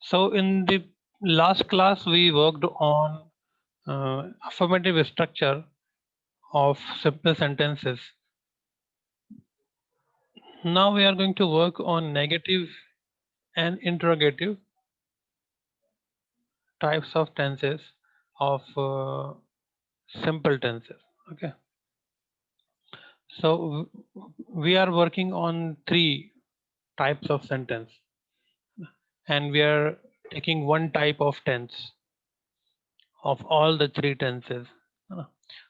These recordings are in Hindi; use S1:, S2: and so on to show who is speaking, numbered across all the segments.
S1: So in the last class we worked on affirmative structure of simple sentences. Now we are going to work on negative and interrogative types of tenses of simple tenses. Okay. So we are working on three types of sentence, and we are taking one type of tense of all the three tenses.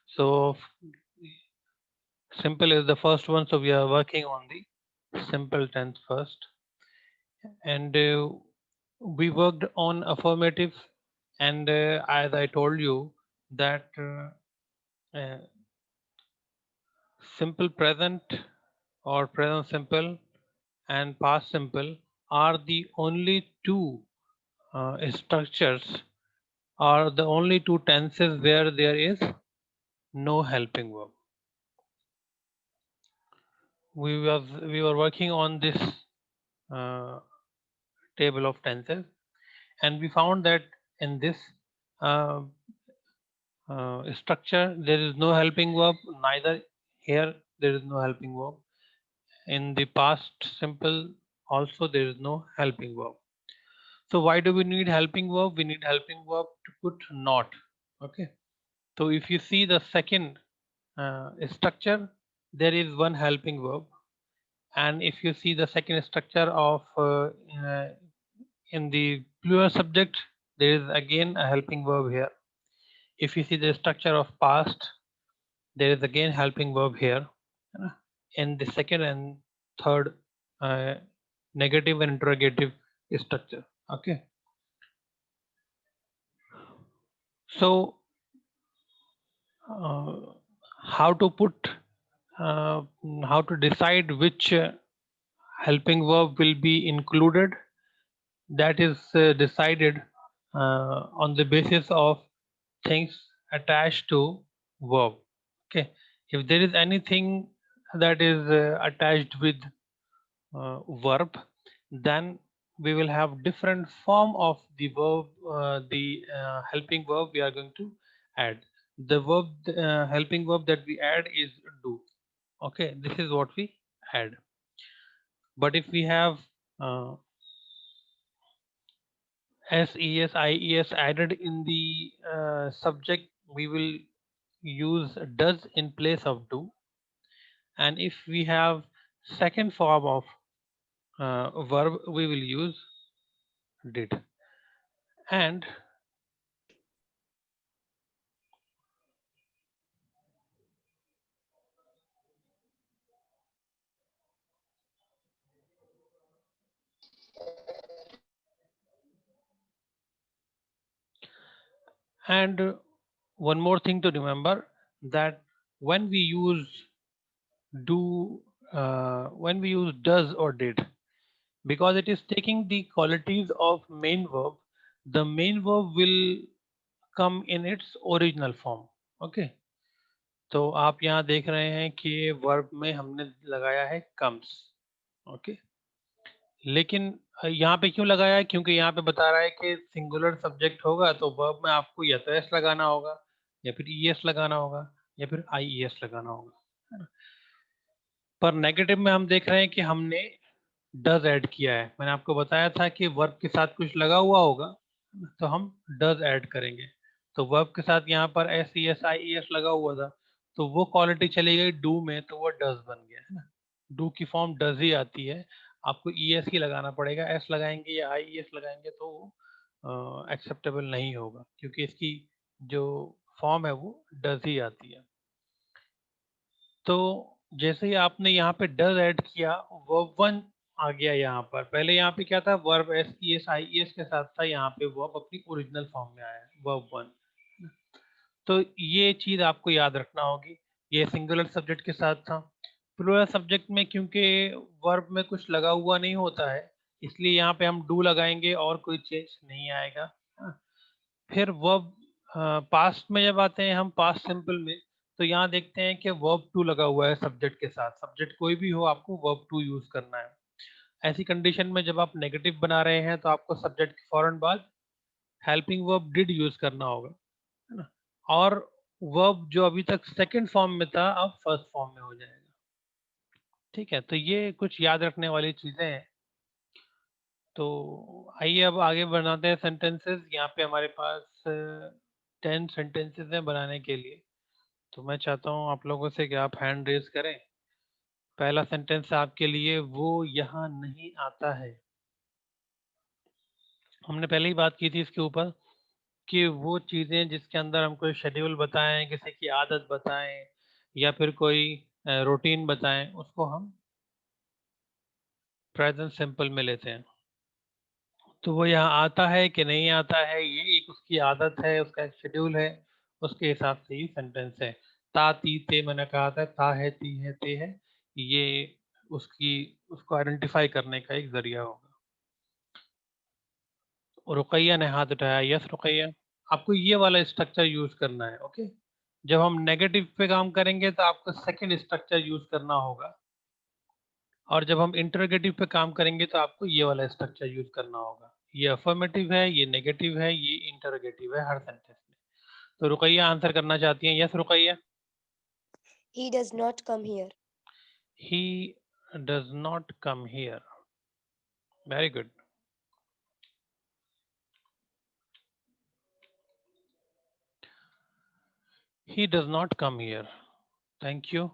S1: So simple is the first one, so we are working on the simple tense first, and we worked on affirmative, and as I told you that uh, simple present or present simple and past simple are the only two structures, are the only two tenses where there is no helping verb. We were working on this uh, table of tenses, and we found that in this uh, structure there is no helping verb, neither here there is no helping verb. In the past simple also there is no helping verb. So why do we need helping verb? We need helping verb to put not. Okay, so if you see the second structure, there is one helping verb, and if you see the second structure of in the plural subject, there is again a helping verb here. If you see the structure of past, there is again helping verb here. In the second and third uh, negative and interrogative structure. Okay, so uh, how to put uh, how to decide which helping verb will be included, that is decided on the basis of things attached to verb. Okay, if there is anything that is attached with verb, then we will have different form of the verb, the helping verb we are going to add. The verb helping verb that we add is do. Okay, this is what we add. But if we have SES, IES added in the subject, we will use does in place of do. And if we have second form of verb, we will use did. And one more thing to remember, that when we use do, when we use does or did, because it is taking the qualities of main verb, the main verb will come in its original form. Okay, तो आप यहाँ देख रहे हैं कि वर्ब में हमने लगाया है comes. ओके, लेकिन यहाँ पे क्यों लगाया है? क्योंकि यहाँ पे बता रहा है कि सिंगुलर सब्जेक्ट होगा तो वर्ब में आपको या तो एस लगाना होगा, या फिर ईएस लगाना होगा, या फिर आईईएस लगाना होगा, है ना? पर नेगेटिव में हम देख रहे हैं कि हमने डज ऐड किया है। मैंने आपको बताया था कि वर्ब के साथ कुछ लगा हुआ होगा तो हम डज ऐड करेंगे। तो वर्ब के साथ यहाँ पर S E S I E S लगा हुआ था, तो वो क्वालिटी चली गई डू में, तो वो डज बन गया, है ना? डू की फॉर्म डज ही आती है, आपको ई एस ही लगाना पड़ेगा। एस लगाएंगे या आई ई एस लगाएंगे तो एक्सेप्टेबल नहीं होगा, क्योंकि इसकी जो फॉर्म है वो डज ही आती है। तो जैसे ही आपने यहाँ पे डज ऐड किया, वर्ब वन आ गया यहाँ पर। पहले यहाँ पे क्या था? Verb S E S I S के साथ था, यहाँ पे वर्ब अपनी ओरिजिनल फॉर्म में आया है, वर्ब वन। तो ये चीज आपको याद रखना होगी। ये सिंगुलर सब्जेक्ट के साथ था। प्लूरल सब्जेक्ट में क्योंकि वर्ब में कुछ लगा हुआ नहीं होता है, इसलिए यहाँ पे हम डू लगाएंगे और कोई चेंज नहीं आएगा। फिर वर्ब पास्ट में जब आते हैं हम, पास्ट सिंपल में, तो यहाँ देखते हैं कि वर्ब टू लगा हुआ है सब्जेक्ट के साथ, सब्जेक्ट कोई भी हो आपको वर्ब टू यूज करना है। ऐसी कंडीशन में जब आप नेगेटिव बना रहे हैं तो आपको सब्जेक्ट के फौरन बाद हेल्पिंग वर्ब डिड यूज करना होगा, है ना। और वर्ब जो अभी तक सेकंड फॉर्म में था अब फर्स्ट फॉर्म में हो जाएगा। ठीक है, तो ये कुछ याद रखने वाली चीजें हैं। तो आइए अब आगे बनाते हैं सेंटेंसेस। यहाँ पे हमारे पास 10 सेंटेंसेस हैं बनाने के लिए। तो मैं चाहता हूँ आप लोगों से कि आप हैंड रेज करें। पहला सेंटेंस आपके लिए, वो यहाँ नहीं आता है। हमने पहले ही बात की थी इसके ऊपर कि वो चीजें जिसके अंदर हम कोई शेड्यूल बताएं, किसी की आदत बताएं या फिर कोई रूटीन बताएं, उसको हम प्रेजेंट सिंपल में लेते हैं। तो वो यहाँ आता है कि नहीं आता है, ये एक उसकी आदत है, उसका एक शेड्यूल है, उसके हिसाब से ही सेंटेंस है। ता ती ते मैंने कहा था, ता है ती है ते है, ये उसकी उसको आइडेंटिफाई करने का एक जरिया होगा। रुकैया ने हाथ उठाया, यस रुकैया। आपको ये वाला स्ट्रक्चर यूज करना है, ओके। जब हम नेगेटिव पे काम करेंगे तो आपको सेकंड स्ट्रक्चर यूज करना होगा, और जब हम इंटरोगेटिव पे काम करेंगे तो आपको ये वाला स्ट्रक्चर यूज करना होगा। ये अफर्मेटिव है, ये नेगेटिव है, ये इंटरोगेटिव है हर सेंटेंस में। तो रुकैया आंसर करना चाहती हैं, yes Rukaiya.
S2: He does not come here.
S1: He does not come here, very good. He does not come here, thank you.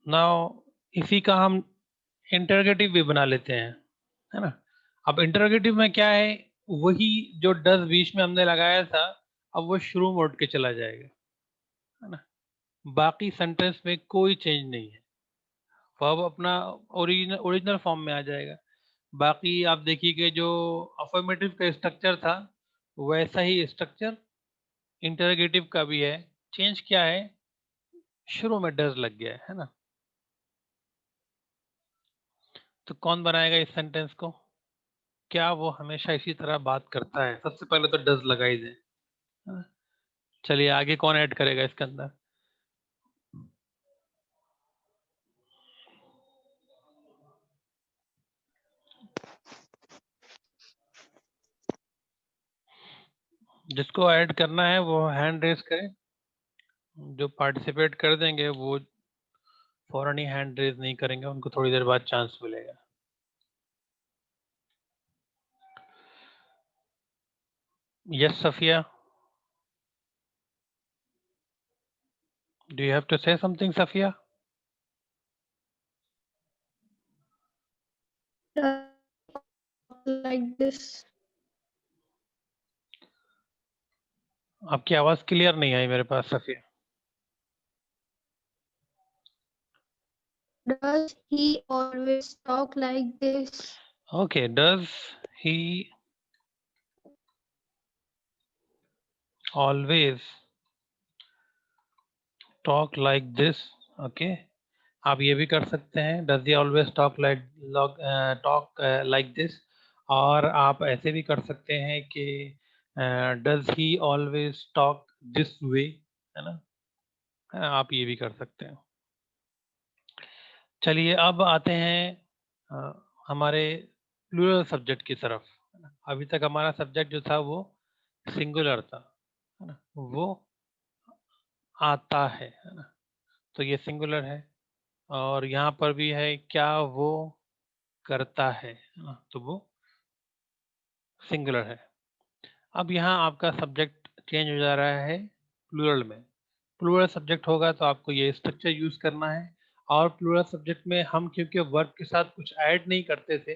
S1: Now इसी का हम इंटरोगेटिव भी बना लेते हैं, है ना। अब इंटरोगेटिव में क्या है, वही जो डज बीच में हमने लगाया था अब वो शुरू मोड के चला जाएगा, है ना। बाकी सेंटेंस में कोई चेंज नहीं है, वर्ब अपना ओरिजिनल ओरिजिनल फॉर्म में आ जाएगा। बाकी आप देखिए कि जो अफर्मेटिव का स्ट्रक्चर था वैसा ही स्ट्रक्चर इंटरोगेटिव का भी है। चेंज क्या है, शुरू में डज लग गया है ना। तो कौन बनाएगा इस सेंटेंस को, क्या वो हमेशा इसी तरह बात करता है? सबसे पहले तो डज लगा ही दे। हाँ, चलिए आगे कौन ऐड करेगा इसके अंदर। जिसको ऐड करना है वो हैंड रेस करे, जो पार्टिसिपेट कर देंगे वो फौरन ही हैंड रेज नहीं करेंगे, उनको थोड़ी देर बाद चांस मिलेगा। Yes Safiya, do you have to say something Safiya?
S3: Like this.
S1: आपकी आवाज क्लियर नहीं आई मेरे पास Safiya.
S3: Does he always talk like this?
S1: Okay, does he always talk like this? Okay, आप ये भी कर सकते हैं, does he always talk like talk like this. और आप ऐसे भी कर सकते हैं कि does he always talk this way, है ना। आप ये भी कर सकते हैं। चलिए अब आते हैं अ, हमारे प्लूरल सब्जेक्ट की तरफ, है ना। अभी तक हमारा सब्जेक्ट जो था वो सिंगुलर था, है ना। वो आता है ना। तो ये सिंगुलर है, और यहाँ पर भी है क्या वो करता है ना, तो वो सिंगुलर है। अब यहाँ आपका सब्जेक्ट चेंज हो जा रहा है प्लूरल में। प्लूरल सब्जेक्ट होगा तो आपको ये स्ट्रक्चर यूज करना है। और प्लूरल सब्जेक्ट में हम क्योंकि वर्ब के साथ कुछ ऐड नहीं करते थे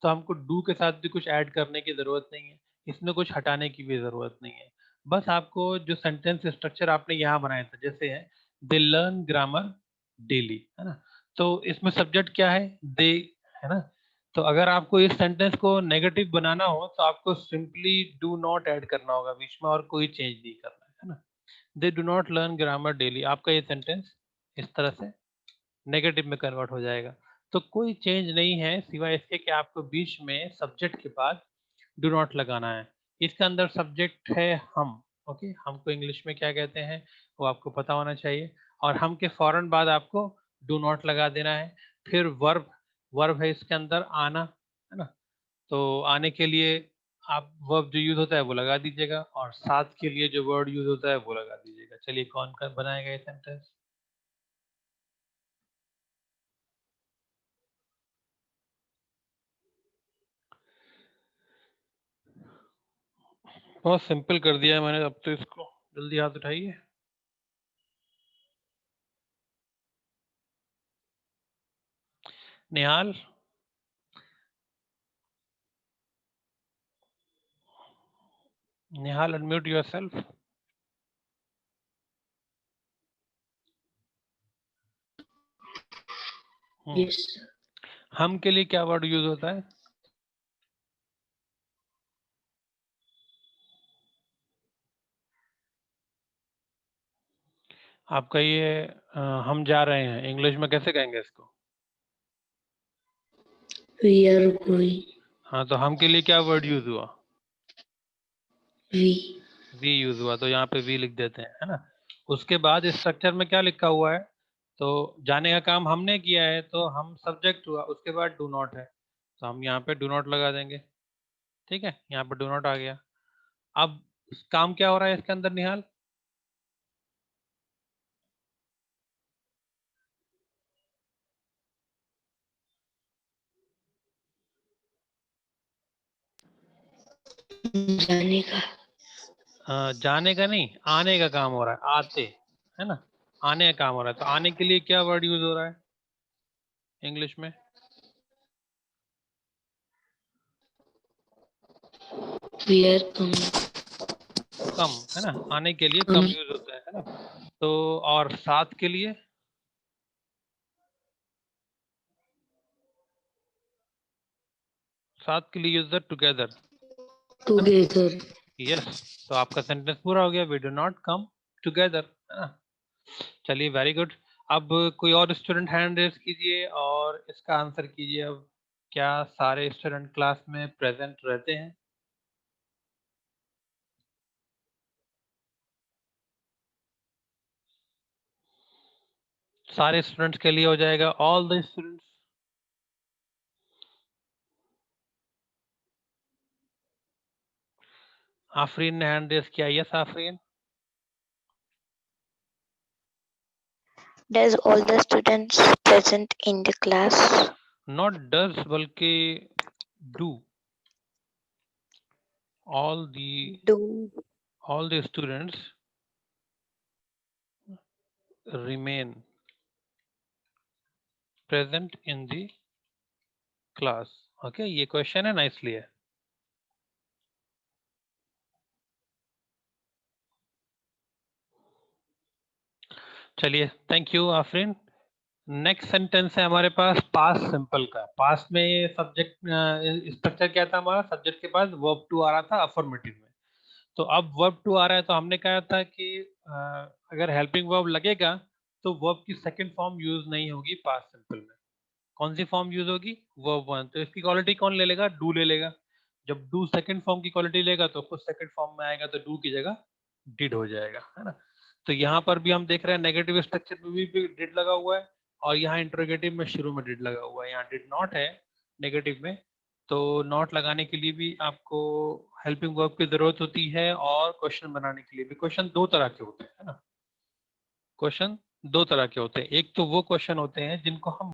S1: तो हमको डू के साथ भी कुछ ऐड करने की जरूरत नहीं है, इसमें कुछ हटाने की भी जरूरत नहीं है। बस आपको जो सेंटेंस स्ट्रक्चर आपने यहाँ बनाया था, जैसे है दे लर्न ग्रामर डेली, है ना। तो इसमें सब्जेक्ट क्या है, दे, है ना। तो अगर आपको इस सेंटेंस को नेगेटिव बनाना हो तो आपको सिंपली डू नॉट ऐड करना होगा बीच में, और कोई चेंज नहीं करना है ना। They do not learn grammar daily, आपका ये सेंटेंस इस तरह से नेगेटिव में कन्वर्ट हो जाएगा। तो कोई चेंज नहीं है सिवाय इसके कि आपको बीच में सब्जेक्ट के बाद डू नॉट लगाना है। इसके अंदर सब्जेक्ट है हम, ओके, हमको इंग्लिश में क्या कहते हैं वो आपको पता होना चाहिए, और हम के फौरन बाद आपको डू नॉट लगा देना है। फिर वर्ब, वर्ब है इसके अंदर आना, है ना, तो आने के लिए आप वर्ब जो यूज होता है वो लगा दीजिएगा, और साथ के लिए जो वर्ड यूज होता है वो लगा दीजिएगा। चलिए कौन कौन बनाएगा ये सेंटेंस? बहुत सिंपल कर दिया है मैंने अब तो इसको, जल्दी हाथ उठाइए। निहाल, निहाल अनम्यूट योरसेल्फ।
S4: Yes.
S1: हम के लिए क्या वर्ड यूज होता है? आपका ये हम जा रहे हैं, इंग्लिश में कैसे कहेंगे इसको?
S4: We are going.
S1: हाँ, तो हम के लिए क्या वर्ड यूज हुआ?
S4: We.
S1: वी यूज हुआ, तो यहाँ पे वी लिख देते हैं, है ना। उसके बाद स्ट्रक्चर में क्या लिखा हुआ है? तो जाने का काम हमने किया है, तो हम सब्जेक्ट हुआ, उसके बाद डू नॉट है, तो हम यहाँ पे डू नॉट लगा देंगे। ठीक है, यहाँ पे डू नॉट आ गया। अब काम क्या हो रहा है इसके अंदर निहाल?
S4: जाने का.
S1: जाने का नहीं, आने का काम हो रहा है, आते, है ना, आने का काम हो रहा है। तो आने के लिए क्या वर्ड यूज हो रहा है इंग्लिश में?
S4: We are coming.
S1: कम, है ना, आने के लिए कम
S4: Coming.
S1: यूज होता है ना। तो और साथ के लिए? साथ के लिए use the together.
S4: Together.
S1: Yes, तो आपका सेंटेंस पूरा हो गया, we do not come together, है ना। चलिए वेरी गुड। अब कोई और स्टूडेंट हैंड रेज कीजिए और इसका आंसर कीजिए। अब क्या सारे स्टूडेंट क्लास में प्रेजेंट रहते हैं? सारे स्टूडेंट्स के लिए हो जाएगा, ऑल द स्टूडेंट्स। आफरीन ने हैंड रेज किया, yes Afreen.
S2: Does all the students present in the class?
S1: Not does बल्कि do. all the
S2: Do.
S1: all the students remain present in the class। Okay, ये क्वेश्चन है ना, इसलिए। चलिए, thank you Afreen. Next sentence है हमारे पास पास्ट सिंपल का। पास्ट में सब्जेक्ट स्ट्रक्चर क्या था हमारा? सब्जेक्ट के बाद वर्ब टू आ रहा था अफर्मेटिव में। तो अब वर्ब टू आ रहा है, तो हमने कहा था कि अगर हेल्पिंग वर्ब लगेगा तो वर्ब की सेकंड फॉर्म यूज नहीं होगी पास्ट सिंपल में। कौन सी फॉर्म यूज होगी? Verb one. तो इसकी क्वालिटी कौन ले लेगा? डू ले लेगा। जब डू सेकंड फॉर्म की क्वालिटी लेगा तो खुद सेकंड फॉर्म में आएगा, तो डू की जगह डिड हो जाएगा, है ना। तो यहाँ पर भी हम देख रहे हैं नेगेटिव स्ट्रक्चर में भी डिड लगा हुआ है, और यहाँ इंटरोगेटिव में शुरू में डिड लगा हुआ है। यहाँ डिड नॉट है नेगेटिव में, तो नॉट लगाने के लिए भी आपको हेल्पिंग वर्ब की जरूरत होती है, और क्वेश्चन बनाने के लिए भी। क्वेश्चन दो तरह के होते हैं, है ना। क्वेश्चन दो तरह के होते हैं। एक तो वो क्वेश्चन होते हैं जिनको हम